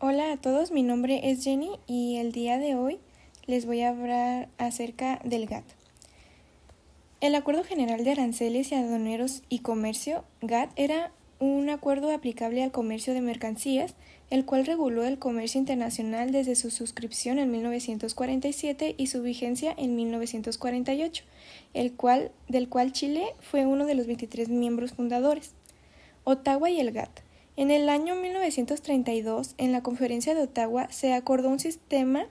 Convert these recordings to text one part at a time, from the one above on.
Hola a todos, mi nombre es Jenny y el día de hoy les voy a hablar acerca del GATT. El Acuerdo General de Aranceles y Aduaneros y Comercio, GATT, era un acuerdo aplicable al comercio de mercancías, el cual reguló el comercio internacional desde su suscripción en 1947 y su vigencia en 1948, del cual Chile fue uno de los 23 miembros fundadores. Ottawa y el GATT. En el año 1932, en la Conferencia de Ottawa, se acordó un sistema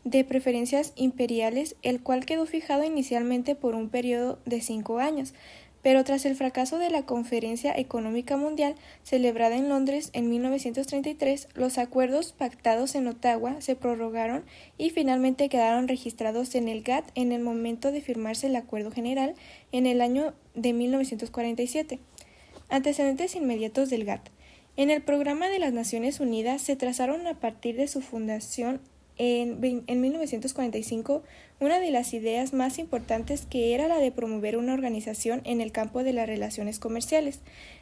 de preferencias imperiales, el cual quedó fijado inicialmente por un periodo de 5 años, pero tras el fracaso de la Conferencia Económica Mundial, celebrada en Londres en 1933, los acuerdos pactados en Ottawa se prorrogaron y finalmente quedaron registrados en el GATT en el momento de firmarse el Acuerdo General en el año de 1947. Antecedentes inmediatos del GATT. En el Programa de las Naciones Unidas se trazaron a partir de su fundación en 1945 una de las ideas más importantes, que era la de promover una organización en el campo de las relaciones comerciales.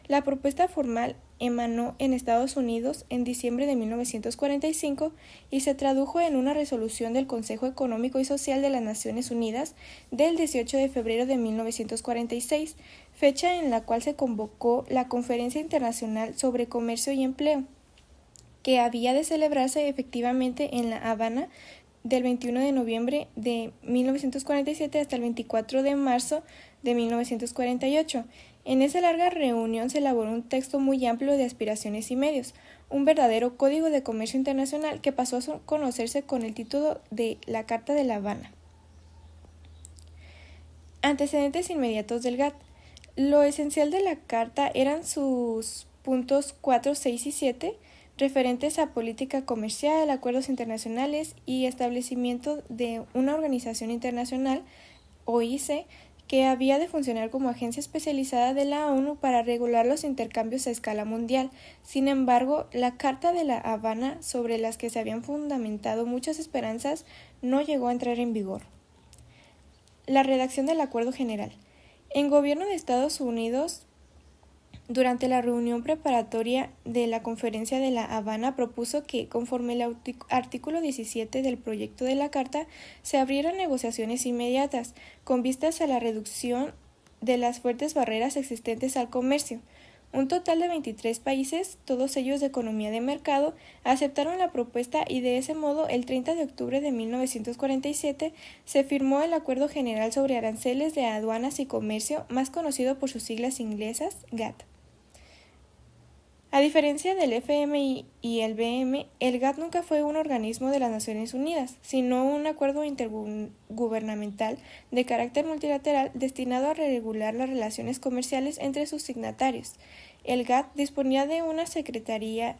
La propuesta formal emanó en Estados Unidos en diciembre de 1945 y se tradujo en una resolución del Consejo Económico y Social de las Naciones Unidas del 18 de febrero de 1946, fecha en la cual se convocó la Conferencia Internacional sobre Comercio y Empleo, que había de celebrarse efectivamente en La Habana del 21 de noviembre de 1947 hasta el 24 de marzo de 1948. En esa larga reunión se elaboró un texto muy amplio de aspiraciones y medios, un verdadero código de comercio internacional que pasó a conocerse con el título de la Carta de La Habana. Antecedentes inmediatos del GATT. Lo esencial de la Carta eran sus puntos 4, 6 y 7, referentes a política comercial, acuerdos internacionales y establecimiento de una organización internacional, OIC, que había de funcionar como agencia especializada de la ONU para regular los intercambios a escala mundial. Sin embargo, la Carta de La Habana, sobre las que se habían fundamentado muchas esperanzas, no llegó a entrar en vigor. La redacción del Acuerdo General. El gobierno de Estados Unidos, durante la reunión preparatoria de la Conferencia de La Habana, propuso que, conforme el artículo 17 del proyecto de la Carta, se abrieran negociaciones inmediatas, con vistas a la reducción de las fuertes barreras existentes al comercio. Un total de 23 países, todos ellos de economía de mercado, aceptaron la propuesta y de ese modo, el 30 de octubre de 1947, se firmó el Acuerdo General sobre Aranceles de Aduanas y Comercio, más conocido por sus siglas inglesas, GATT. A diferencia del FMI y el BM, el GATT nunca fue un organismo de las Naciones Unidas, sino un acuerdo intergubernamental de carácter multilateral destinado a regular las relaciones comerciales entre sus signatarios. El GATT disponía de una secretaría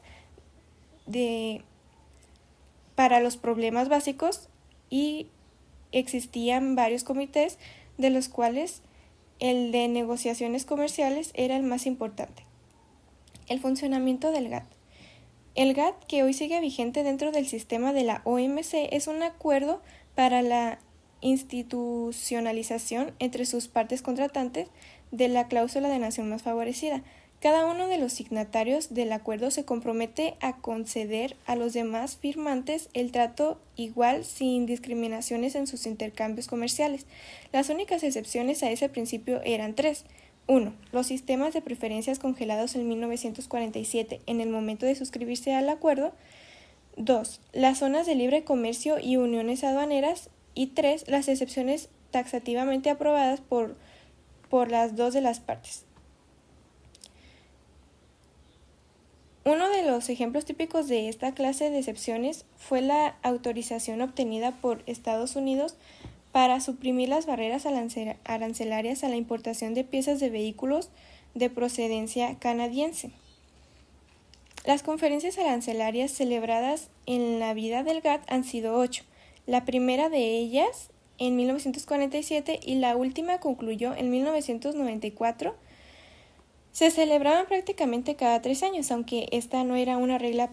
para los problemas básicos y existían varios comités, de los cuales el de negociaciones comerciales era el más importante. El funcionamiento del GATT. El GATT, que hoy sigue vigente dentro del sistema de la OMC, es un acuerdo para la institucionalización entre sus partes contratantes de la cláusula de nación más favorecida. Cada uno de los signatarios del acuerdo se compromete a conceder a los demás firmantes el trato igual sin discriminaciones en sus intercambios comerciales. Las únicas excepciones a ese principio eran 3. 1. Los sistemas de preferencias congelados en 1947 en el momento de suscribirse al acuerdo. 2. Las zonas de libre comercio y uniones aduaneras. Y 3. Las excepciones taxativamente aprobadas por las dos de las partes. Uno de los ejemplos típicos de esta clase de excepciones fue la autorización obtenida por Estados Unidos para suprimir las barreras arancelarias a la importación de piezas de vehículos de procedencia canadiense. Las conferencias arancelarias celebradas en la vida del GATT han sido 8, la primera de ellas en 1947 y la última concluyó en 1994. Se celebraban prácticamente cada 3 años, aunque esta no era una regla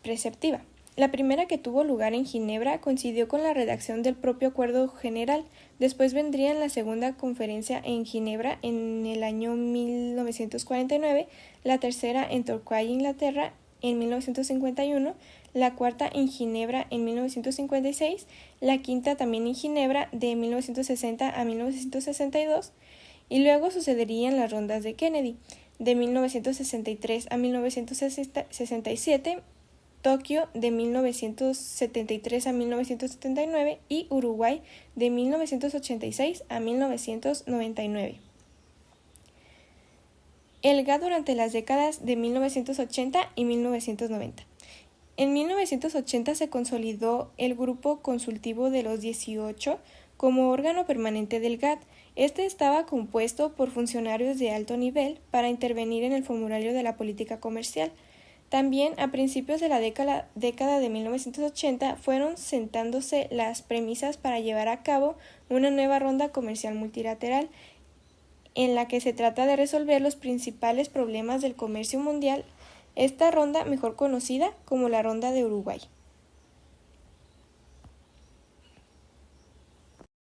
preceptiva. La primera, que tuvo lugar en Ginebra, coincidió con la redacción del propio Acuerdo General. Después vendría la segunda conferencia en Ginebra en el año 1949, la tercera en Torquay, Inglaterra, en 1951, la cuarta en Ginebra en 1956, la quinta también en Ginebra de 1960 a 1962, y luego sucederían las rondas de Kennedy de 1963 a 1967, Tokio de 1973 a 1979 y Uruguay de 1986 a 1999. El GATT durante las décadas de 1980 y 1990. En 1980 se consolidó el Grupo Consultivo de los 18 como órgano permanente del GATT. Este estaba compuesto por funcionarios de alto nivel para intervenir en el formulario de la política comercial. También, a principios de la década de 1980, fueron sentándose las premisas para llevar a cabo una nueva ronda comercial multilateral, en la que se trata de resolver los principales problemas del comercio mundial, esta ronda mejor conocida como la Ronda de Uruguay.